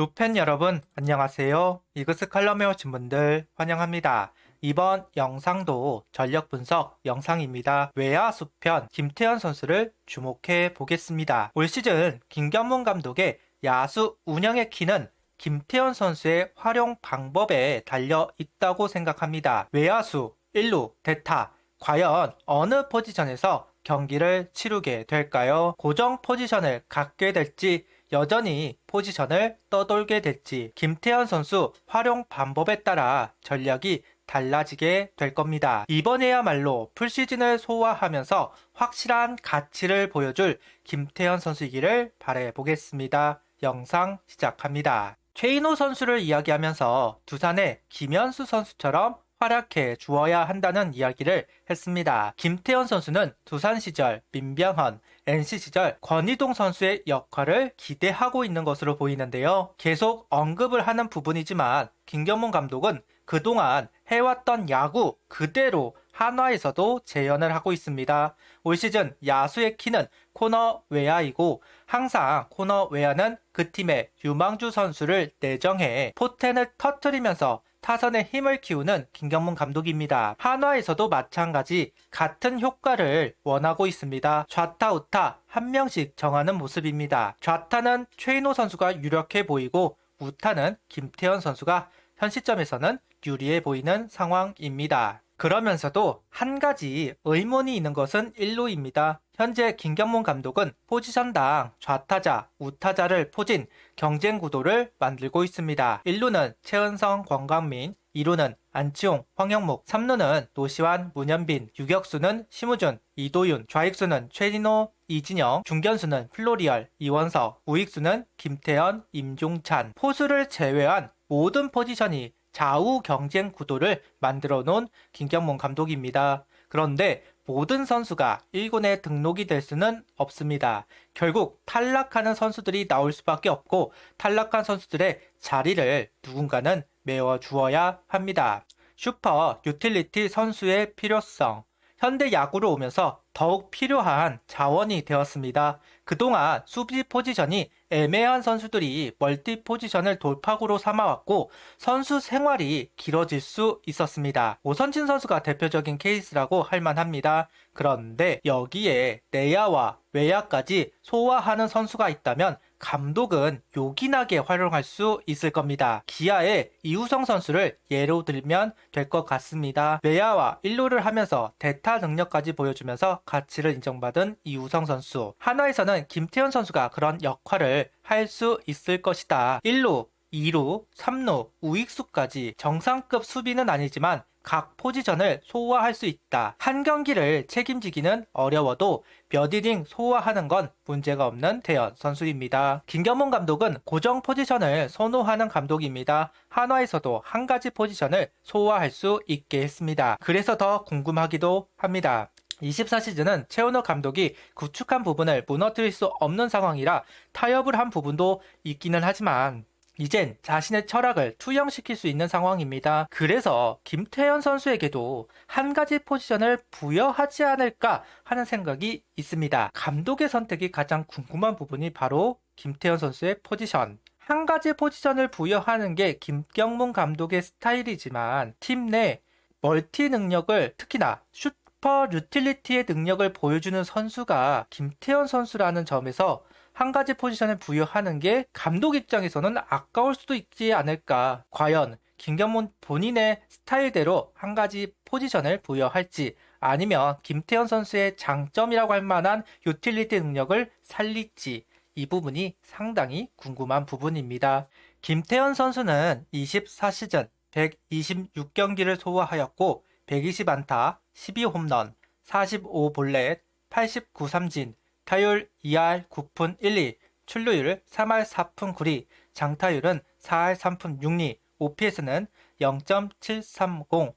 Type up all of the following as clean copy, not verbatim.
루팬 여러분 안녕하세요. 이그스 칼럼에 오신 분들 환영합니다. 이번 영상도 전력 분석 영상입니다. 외야수 편 김태현 선수를 주목해 보겠습니다. 올 시즌 김경문 감독의 야수 운영의 키는 김태현 선수의 활용 방법에 달려 있다고 생각합니다. 외야수, 1루, 대타 과연 어느 포지션에서 경기를 치르게 될까요? 고정 포지션을 갖게 될지 여전히 포지션을 떠돌게 될지 김태현 선수 활용 방법에 따라 전략이 달라지게 될 겁니다. 이번에야말로 풀시즌을 소화하면서 확실한 가치를 보여줄 김태현 선수이기를 바라보겠습니다. 영상 시작합니다. 최인호 선수를 이야기하면서 두산의 김현수 선수처럼 활약해 주어야 한다는 이야기를 했습니다. 김태현 선수는 두산 시절 민병헌, NC 시절 권희동 선수의 역할을 기대하고 있는 것으로 보이는데요. 계속 언급을 하는 부분이지만 김경문 감독은 그동안 해왔던 야구 그대로 한화에서도 재현을 하고 있습니다. 올 시즌 야수의 키는 코너 외야이고 항상 코너 외야는 그 팀의 유망주 선수를 내정해 포텐을 터뜨리면서 타선의 힘을 키우는 김경문 감독입니다. 한화에서도 마찬가지 같은 효과를 원하고 있습니다. 좌타 우타 한 명씩 정하는 모습입니다. 좌타는 최인호 선수가 유력해 보이고 우타는 김태현 선수가 현 시점에서는 유리해 보이는 상황입니다. 그러면서도 한 가지 의문이 있는 것은 1루입니다. 현재 김경문 감독은 포지션당 좌타자, 우타자를 포진 경쟁 구도를 만들고 있습니다. 1루는 최은성, 권광민, 2루는 안치홍, 황영목, 3루는 노시환, 문현빈, 유격수는 심우준, 이도윤, 좌익수는 최진호, 이진영, 중견수는 플로리얼, 이원석, 우익수는 김태현, 임종찬. 포수를 제외한 모든 포지션이 좌우 경쟁 구도를 만들어 놓은 김경문 감독입니다. 그런데 모든 선수가 1군에 등록이 될 수는 없습니다. 결국 탈락하는 선수들이 나올 수밖에 없고 탈락한 선수들의 자리를 누군가는 메워주어야 합니다. 슈퍼 유틸리티 선수의 필요성. 현대 야구로 오면서 더욱 필요한 자원이 되었습니다. 그동안 수비 포지션이 애매한 선수들이 멀티 포지션을 돌파구로 삼아왔고 선수 생활이 길어질 수 있었습니다. 오선진 선수가 대표적인 케이스라고 할 만합니다. 그런데 여기에 내야와 외야까지 소화하는 선수가 있다면 감독은 요긴하게 활용할 수 있을 겁니다. 기아의 이우성 선수를 예로 들면 될 것 같습니다. 외야와 1루를 하면서 대타 능력까지 보여주면서 가치를 인정받은 이우성 선수. 한화에서는 김태현 선수가 그런 역할을 할 수 있을 것이다. 1루, 2루, 3루, 우익수까지 정상급 수비는 아니지만 각 포지션을 소화할 수 있다. 한 경기를 책임지기는 어려워도 몇 이닝 소화하는 건 문제가 없는 태현 선수입니다. 김경문 감독은 고정 포지션을 선호하는 감독입니다. 한화에서도 한 가지 포지션을 소화할 수 있게 했습니다. 그래서 더 궁금하기도 합니다. 24시즌은 최은호 감독이 구축한 부분을 무너뜨릴 수 없는 상황이라 타협을 한 부분도 있기는 하지만 이젠 자신의 철학을 투영시킬 수 있는 상황입니다. 그래서 김태현 선수에게도 한 가지 포지션을 부여하지 않을까 하는 생각이 있습니다. 감독의 선택이 가장 궁금한 부분이 바로 김태현 선수의 포지션. 한 가지 포지션을 부여하는 게 김경문 감독의 스타일이지만 팀 내 멀티 능력을 특히나 슈퍼 유틸리티의 능력을 보여주는 선수가 김태현 선수라는 점에서 한 가지 포지션을 부여하는 게 감독 입장에서는 아까울 수도 있지 않을까. 과연 김경문 본인의 스타일대로 한 가지 포지션을 부여할지 아니면 김태현 선수의 장점이라고 할 만한 유틸리티 능력을 살릴지 이 부분이 상당히 궁금한 부분입니다. 김태현 선수는 24시즌 126경기를 소화하였고 120안타, 12홈런, 45볼넷, 89 삼진, 타율 2할 9푼 1리, 출루율 3할 4푼 9리, 장타율은 4할 3푼 6리, OPS는 0.730,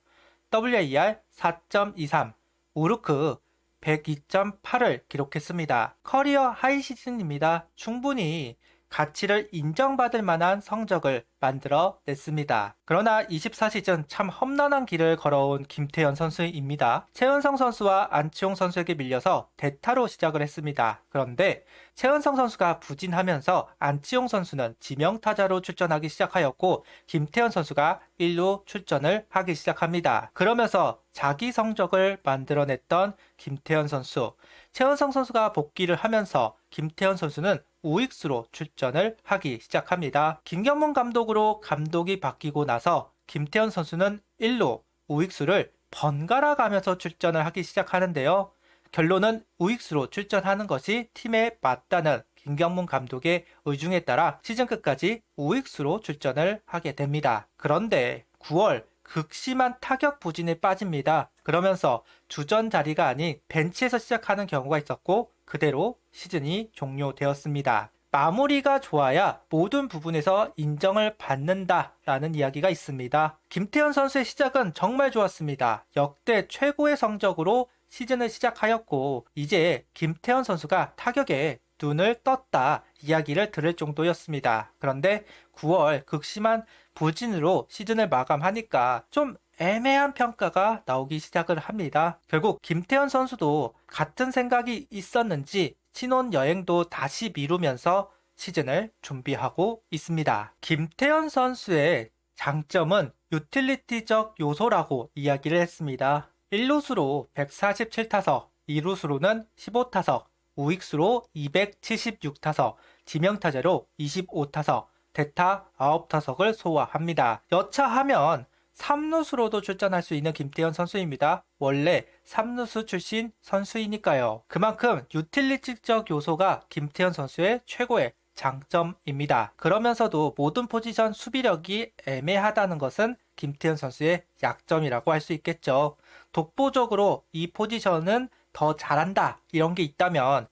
WAR 4.23, 우루크 102.8을 기록했습니다. 커리어 하이 시즌입니다. 충분히 가치를 인정받을 만한 성적을 만들어 냈습니다. 그러나 24시즌 참 험난한 길을 걸어온 김태현 선수입니다. 최은성 선수와 안치홍 선수에게 밀려서 대타로 시작을 했습니다. 그런데 최은성 선수가 부진하면서 안치홍 선수는 지명타자로 출전하기 시작하였고 김태현 선수가 1루 출전을 하기 시작합니다. 그러면서 자기 성적을 만들어냈던 김태현 선수, 최은성 선수가 복귀를 하면서 김태현 선수는 우익수로 출전을 하기 시작합니다. 김경문 감독으로 감독이 바뀌고 나서 김태현 선수는 1루 우익수를 번갈아 가면서 출전을 하기 시작하는데요. 결론은 우익수로 출전하는 것이 팀에 맞다는 김경문 감독의 의중에 따라 시즌 끝까지 우익수로 출전을 하게 됩니다. 그런데 9월 극심한 타격 부진에 빠집니다. 그러면서 주전 자리가 아닌 벤치에서 시작하는 경우가 있었고 그대로 시즌이 종료되었습니다. 마무리가 좋아야 모든 부분에서 인정을 받는다라는 이야기가 있습니다. 김태현 선수의 시작은 정말 좋았습니다. 역대 최고의 성적으로 시즌을 시작하였고 이제 김태현 선수가 타격에 눈을 떴다 이야기를 들을 정도였습니다. 그런데 9월 극심한 부진으로 시즌을 마감하니까 좀 애매한 평가가 나오기 시작을 합니다. 결국 김태현 선수도 같은 생각이 있었는지 신혼여행도 다시 미루면서 시즌을 준비하고 있습니다. 김태현 선수의 장점은 유틸리티적 요소라고 이야기를 했습니다. 1루수로 147타석, 2루수로는 15타석, 우익수로 276타석, 지명타자로 25타석, 대타 9타석을 소화합니다. 여차하면 3루수로도 출전할 수 있는 김태현 선수입니다. 원래 3루수 출신 선수이니까요. 그만큼 유틸리티적 요소가 김태현 선수의 최고의 장점입니다. 그러면서도 모든 포지션 수비력이 애매하다는 것은 김태현 선수의 약점이라고 할 수 있겠죠. 독보적으로 이 포지션은 더 잘한다 이런 게 있다면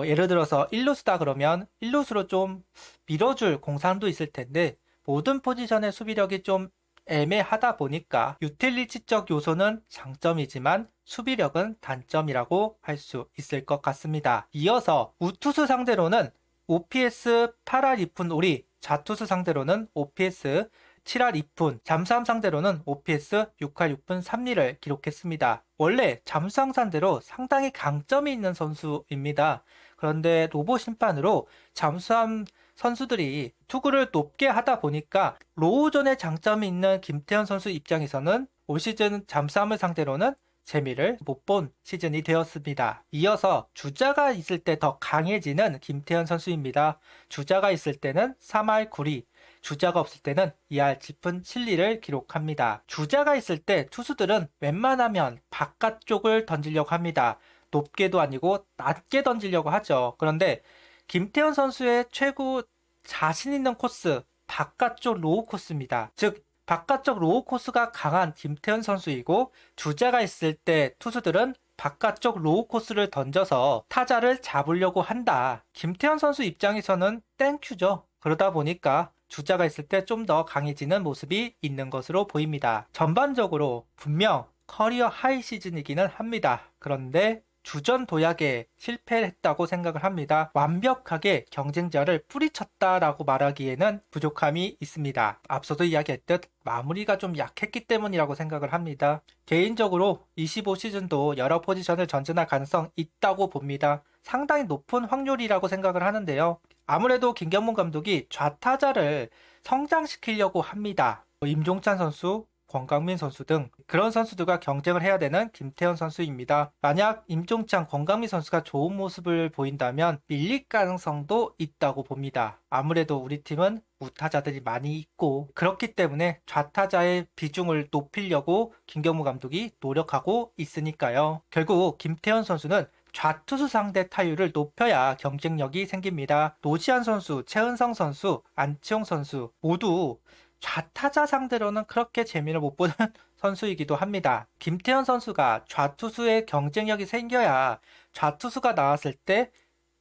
예를 들어서 1루수다 그러면 1루수로 좀 밀어줄 공산도 있을 텐데 모든 포지션의 수비력이 좀 애매하다 보니까 유틸리티적 요소는 장점이지만 수비력은 단점이라고 할 수 있을 것 같습니다. 이어서 우투수 상대로는 OPS 8할 2푼 5리, 좌투수 상대로는 OPS 7할 2푼, 잠수함 상대로는 OPS 6할 6푼 3리를 기록했습니다. 원래 잠수함 상대로 상당히 강점이 있는 선수입니다. 그런데 로보 심판으로 잠수함 선수들이 투구를 높게 하다 보니까 로우존의 장점이 있는 김태현 선수 입장에서는 올 시즌 잠수함을 상대로는 재미를 못 본 시즌이 되었습니다. 이어서 주자가 있을 때 더 강해지는 김태현 선수입니다. 주자가 있을 때는 3할 9리, 주자가 없을 때는 2할 7푼 7리를 기록합니다. 주자가 있을 때 투수들은 웬만하면 바깥쪽을 던지려고 합니다. 높게도 아니고 낮게 던지려고 하죠. 그런데 김태현 선수의 최고 자신 있는 코스, 바깥쪽 로우 코스입니다. 즉 바깥쪽 로우 코스가 강한 김태현 선수이고 주자가 있을 때 투수들은 바깥쪽 로우 코스를 던져서 타자를 잡으려고 한다. 김태현 선수 입장에서는 땡큐죠. 그러다 보니까 주자가 있을 때 좀 더 강해지는 모습이 있는 것으로 보입니다. 전반적으로 분명 커리어 하이 시즌이기는 합니다. 그런데 주전 도약에 실패를 했다고 생각을 합니다. 완벽하게 경쟁자를 뿌리쳤다라고 말하기에는 부족함이 있습니다. 앞서도 이야기했듯 마무리가 좀 약했기 때문이라고 생각을 합니다. 개인적으로 25시즌도 여러 포지션을 전진할 가능성 있다고 봅니다. 상당히 높은 확률이라고 생각을 하는데요. 아무래도 김경문 감독이 좌타자를 성장시키려고 합니다. 임종찬 선수, 권강민 선수 등 그런 선수들과 경쟁을 해야 되는 김태현 선수입니다. 만약 임종찬, 권강민 선수가 좋은 모습을 보인다면 밀릴 가능성도 있다고 봅니다. 아무래도 우리 팀은 우타자들이 많이 있고 그렇기 때문에 좌타자의 비중을 높이려고 김경무 감독이 노력하고 있으니까요. 결국 김태현 선수는 좌투수 상대 타율을 높여야 경쟁력이 생깁니다. 노시안 선수, 최은성 선수, 안치홍 선수 모두 좌타자 상대로는 그렇게 재미를 못 보는 선수이기도 합니다. 김태현 선수가 좌투수의 경쟁력이 생겨야 좌투수가 나왔을 때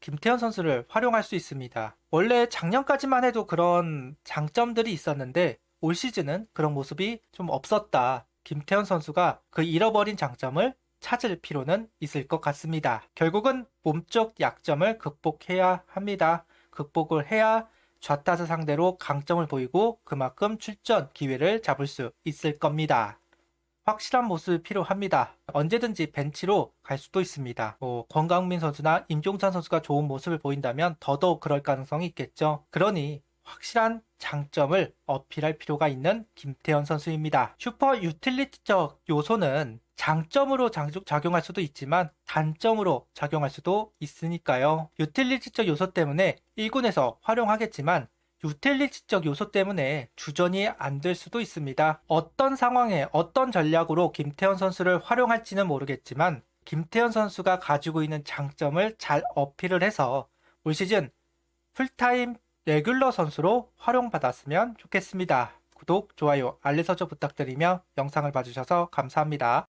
김태현 선수를 활용할 수 있습니다. 원래 작년까지만 해도 그런 장점들이 있었는데 올 시즌은 그런 모습이 좀 없었다. 김태현 선수가 그 잃어버린 장점을 찾을 필요는 있을 것 같습니다. 결국은 몸쪽 약점을 극복해야 합니다. 극복을 해야 좌타자 상대로 강점을 보이고 그만큼 출전 기회를 잡을 수 있을 겁니다. 확실한 모습이 필요합니다. 언제든지 벤치로 갈 수도 있습니다. 권강민 선수나 임종찬 선수가 좋은 모습을 보인다면 더더욱 그럴 가능성이 있겠죠. 그러니 확실한 장점을 어필할 필요가 있는 김태현 선수입니다. 슈퍼 유틸리티적 요소는 장점으로 작용할 수도 있지만 단점으로 작용할 수도 있으니까요. 유틸리티적 요소 때문에 1군에서 활용하겠지만 유틸리티적 요소 때문에 주전이 안 될 수도 있습니다. 어떤 상황에 어떤 전략으로 김태현 선수를 활용할지는 모르겠지만 김태현 선수가 가지고 있는 장점을 잘 어필을 해서 올 시즌 풀타임 레귤러 선수로 활용받았으면 좋겠습니다. 구독, 좋아요, 알림 설정 부탁드리며 영상을 봐주셔서 감사합니다.